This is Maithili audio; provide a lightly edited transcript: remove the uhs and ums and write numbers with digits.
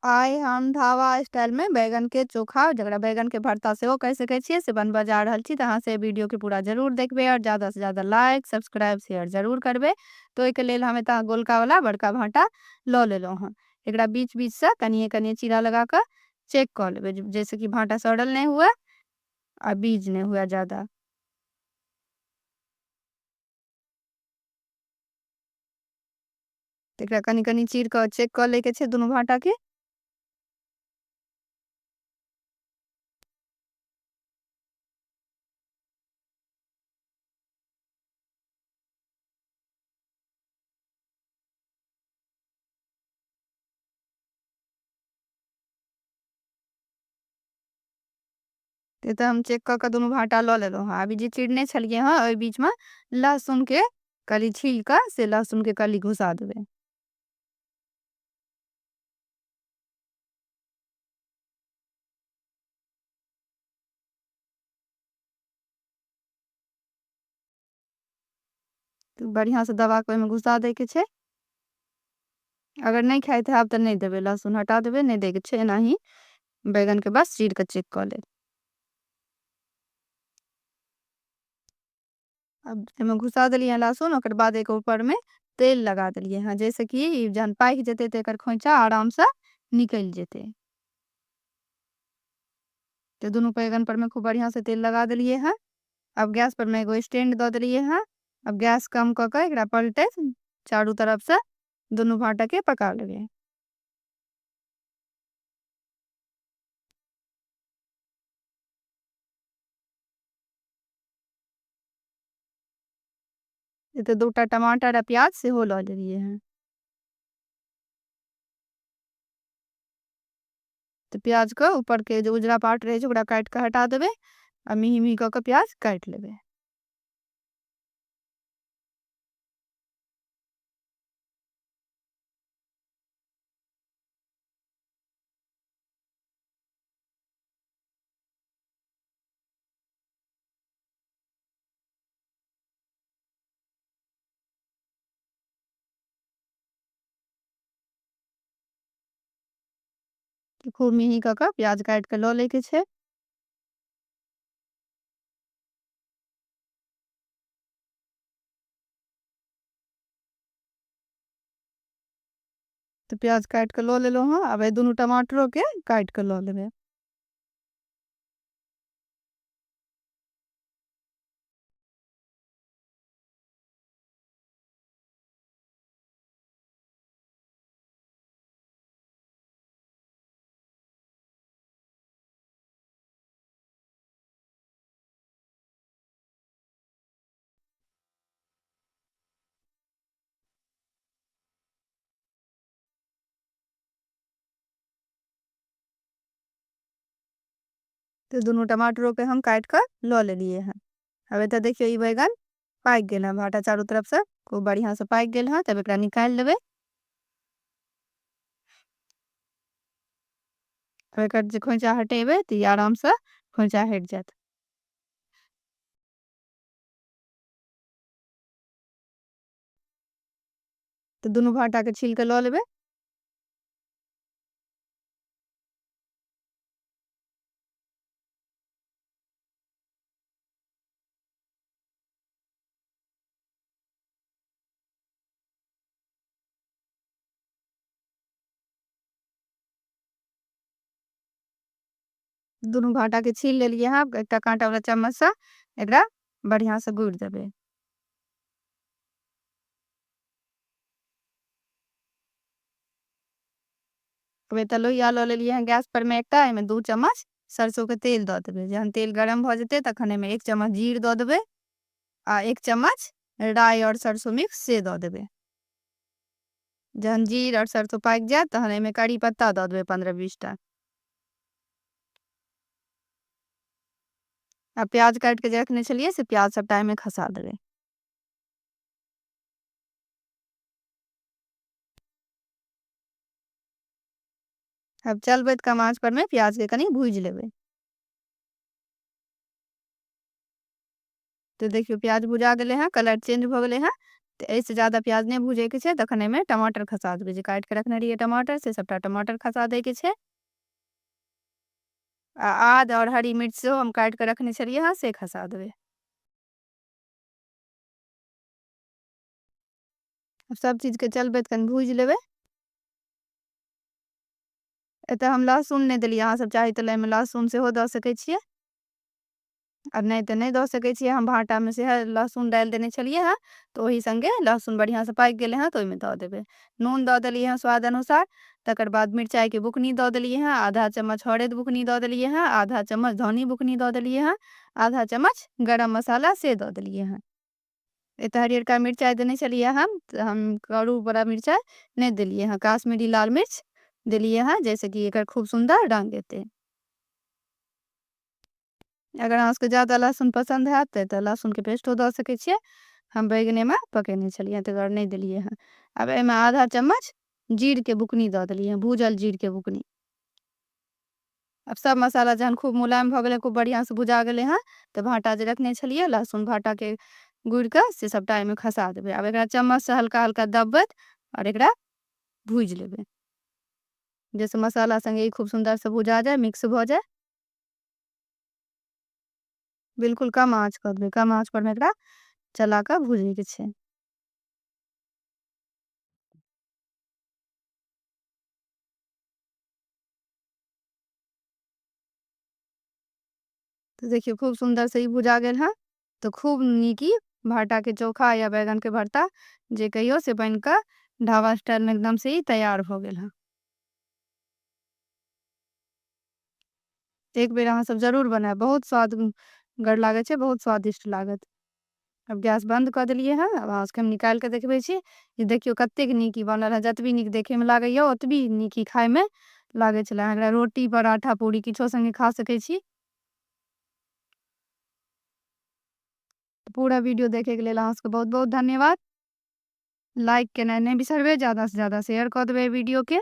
आइ हम ढाबा स्टाइल में बैगन के चोखा जकरा बैगन के भरता सेहो कहि सकै छियै से बनबऽ जा रहल छी। तऽ अहाँ से वीडियो के पूरा जरूर देखबै और ज़्यादा से ज़्यादा लाइक सब्सक्राइब शेयर जरूर करबै। तो ओहिके लेल हम एतऽ गोलका वाला बड़का भाँटा लऽ लेलहुँ हँ। एकरा बीच बीच से कनिए कनिए चीरा लगा कऽ चेक कऽ लेबै जैसे कि भाँटा सड़ल नहीं हुए आ बीज नहीं हुए ज़्यादा। तऽ एकरा कनि कनि चीर कऽ चेक कऽ लैके छै दुनू भाँटा के। तऽ हम चेक कऽ कऽ दुनू भाँटा लऽ लेलहुँ हँ। अभी जे चीरने छलियै हँ ओहि बीचमे लहसुन के कली छील कऽ से लहसुन के कली घुसा देबै। तो बढ़िया से दबा के ओहिमे घुसा दै के छै। अगर नहीं खाइत हैब तऽ नहीं देबै लहसुन हटा देबै नहीं दै के छै। एनाही बैगन के बस चीर कऽ चेक कऽ लेब। अब एहिमे घुसा देलियै लहसुन ओकर बाद एक ऊपर में तेल लगा देलियै हँ जैसे कि जहन पाकि जेतै तऽ एकर खोइंचा आराम से निकलि जेतै। तो दुनू बैगन पर में खूब बढ़िया से तेल लगा देलियै हँ। अब गैस पर में एगो स्टैंड दऽ देलियै हँ। अब गैस कम कऽ के एकरा पलटै चारू तरफ से दुनू भाँटा के पका लेबै। एते दूटा टमाटर आ प्याज सेहो लऽ लेलियै हँ। तो प्याज के ऊपर के जो उजरा पार्ट रहे छै ओकरा काट के हटा देबै आ मिही मिही कऽ के प्याज काट लेबै। खूब मिही कऽ के प्याज काट के लऽ लै के छै। तो प्याज काट के लऽ लेलहुँ हँ। अब दुनू टमाटरो के काट के लऽ लेबै। तो दुनू टमाटरों के हम काट कर लऽ लेलियै हँ। अब एतऽ देखियो ई बैगन पाकि गेल हँ। भाँटा चारू तरफ से खूब बढ़िया से पाकि गेल हँ। तब एकरा निकालि लेबै। अब एकर जे खोइंचा हटेबै तऽ ई आराम से खोइंचा हटि जायत। तो दुनू भाँटा के छील के लऽ लेबै। दुनू भाँटा के छील लेलियै हँ। एकटा काँटा वाला चम्मच से एकरा बढ़िया से गुड़ि देबै। अब एतऽ लोहिया लऽ लेलियै हँ गैस पर में एकटा एहिमे 2 चम्मच सरसों के तेल दऽ देबै। जहन तेल गरम भऽ जेतै तखन एहिमे 1 चम्मच जीर दऽ देबै आ 1 चम्मच राई और सरसों मिक्स से दऽ देबै। जहन जीर और सरसों पाकि जायत तहन एहिमे करी पत्ता दऽ देबै 15-20 टा। आ प्याज काटि के जे रखने छलियै से प्याज सबटा एहिमे खसा देबै। अब चलबै कम आँच पर में प्याज के कनी भूजि लेबै। तो देखियो प्याज भुजा गेलै हँ कलर चेंज भऽ गेलै हँ। तो एहिसँ ज़्यादा प्याज नहि भूजैके छै। तखन एहिमे टमाटर खसा देबै, जे काटि कऽ रखने रहियै टमाटर से सभटा टमाटर खसा दैके छै। आ आद और हरी मिर्च सेहो हम काटि कऽ रखने छलियै हँ से खसा देबै। सब चीजके चलबैत कनि भूजि लेबै। एतऽ हम लहसुन नहि देलियै, अहाँसभ चाही तऽ एहिमे लहसुन सेहो दऽ सकै छियै, आ नहीं तो नहीं दऽ सकै छियै। हम भाँटामे सेहे लहसुन डालि देने छलियै हँ, तऽ ओही संगे लहसुन बढ़िआँसँ पाकि गेलै हँ तऽ ओहिमे दऽ देबै। नून दऽ देलियै हँ स्वाद अनुसार। तकर बाद मिरचाइके बुकनी दऽ देलियै हँ, आधा चम्मच हरैद बुकनी दऽ देलियै हँ, आधा चम्मच धनी बुकनी दऽ देलियै हँ, आधा चम्मच गरम मसाला से दऽ देलियै हँ। एतऽ हरियरका मिरचाइ देने छलियै हम, तऽ हम करूवला मिरचाइ नहि देलियै हँ, काश्मीरी लाल मिर्च देलियै हँ, जाहिसँ कि एकर खूब सुन्दर रङ्ग एतै। अगर अहाँ सबके ज़्यादा लहसुन पसन्द हैत तऽ लहसुनके पेस्टो दऽ सकै छियै। हम बैगनेमे पकेने छलियै ताहि दुआरे नहि देलियै हँ। आब एहिमे आधा चम्मच जीरके बुकनी दऽ देलियै हँ, भूजल जीरके बुकनी। अब सब मसाला जहन खूब मुलायम भऽ गेलै, खूब बढ़िआँसँ भुजा गेलै हँ, तऽ भाँटा जे रखने छलियै लहसुन भाँटाके गुड़ि कऽ से सभटा एहिमे खसा देबै। आब एकरा चम्मचसँ हल्का हल्का दबबैत और एकरा भूजि लेबै, जाहिसँ मसाला संगे ई खूब सुन्दरसँ भुजा जाय, मिक्स भऽ जाय। बिल्कुल कम आँच कऽ देबै, कम आँच परमे एकरा चला कऽ भूजैके छै। तऽ देखियौ खूब सुन्दरसँ ई भुजा गेल हँ, तऽ खूब नीक ई भाँटाके चोखा या बैगनके भरता जे कहियौ से बनि कऽ ढाबा स्टाइलमे एकदम से ई तैयार भऽ गेल हँ। एक बेर अहाँसभ जरूर बनायब, बहुत स्वादगर लागै छै, बहुत स्वादिष्ट लागत। अब गैस बंद कऽ देलियै हँ। अब अहाँ सबके हम निकालि कऽ देखबै छी, जे देखियौ कतेक नीक ई बनल हँ। जतबी नीक देखैमे लागैए ओतबी नीक ई खाइमे लागै छलै। अहाँ एकरा रोटी पराठा पूरी किछो संगे खा सकै छी। पूरा वीडियो देखैके लेल अहाँ सबके बहुत बहुत धन्यवाद। लाइक केनाइ नहि बिसरबै, ज़्यादासँ ज़्यादा शेयर कऽ देबै वीडियोके।